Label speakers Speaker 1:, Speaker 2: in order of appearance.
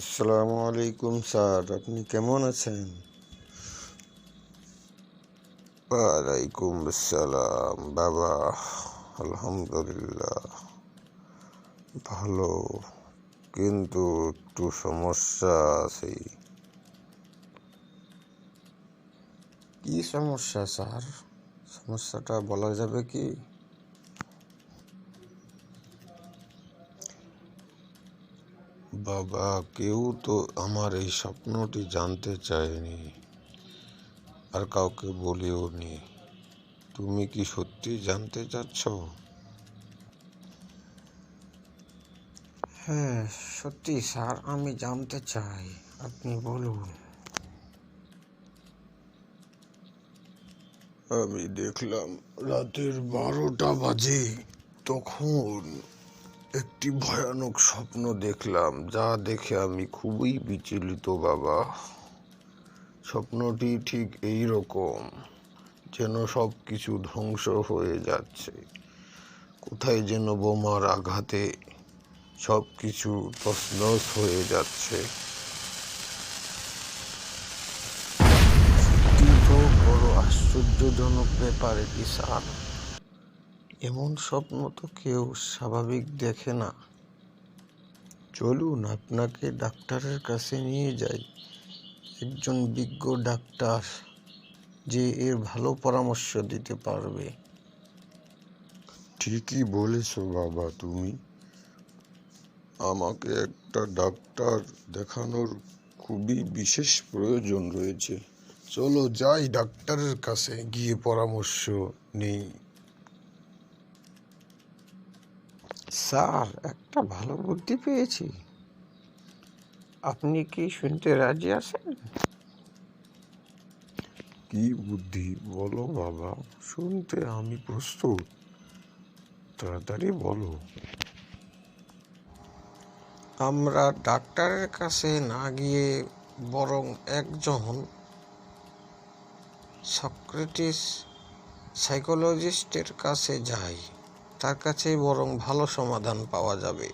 Speaker 1: আসসালামু আলাইকুম স্যার, আপনি কেমন আছেন? ওয়ালাইকুম আসসালাম বাবা। আলহামদুলিল্লাহ ভালো, কিন্তু একটু সমস্যা আছে। কি সমস্যা স্যার? সমস্যাটা বলা যাবে কি? বাবা, কেউ তো আমার এই স্বপ্নটি জানতে চায়নি, আর কাউকে বলিও নি। তুমি কি সত্যি জানতে চাচ্ছ? হ্যাঁ, সত্যি স্যার, আমি জানতে চাই। আপনি বলুন। আমি দেখলাম রাতের 12টা বাজে, তখন একটি ভয়ানক স্বপ্ন দেখলাম, যা দেখে আমি খুবই বিচলিত বাবা। স্বপ্নটি ঠিক এই রকম, যেন সব কিছু ধ্বংস হয়ে যাচ্ছে। কোথায় যেন বোমার আঘাতে সব কিছু তছনছ হয়ে যাচ্ছে। তো বড় আশ্চর্যজনক ব্যাপার এটি স্যার। এমন স্বপ্ন তো কেউ স্বাভাবিক দেখে না। চলুন আপনাকে ডাক্তারের কাছে নিয়ে যাই, একজন বিজ্ঞ ডাক্তার, যে এর ভালো পরামর্শ দিতে পারবে। ঠিকই বলেছো বাবা তুমি। আমাকে একটা ডাক্তার দেখানোর খুবই বিশেষ প্রয়োজন রয়েছে। চলো যাই ডাক্তারের কাছে, গিয়ে পরামর্শ নেই। স্যার, একটা ভালো বুদ্ধি পেয়েছি। আপনি কি শুনতে রাজি আছেন? কি বুদ্ধি বলো বাবা, শুনতে আমি প্রস্তুত। তাড়াতাড়ি বলো। আমরা ডাক্তারের কাছে না গিয়ে বরং একজন সক্রেটিস সাইকোলজিস্টের কাছে যাই। তার কাছেই বরং ভালো সমাধান পাওয়া যাবে।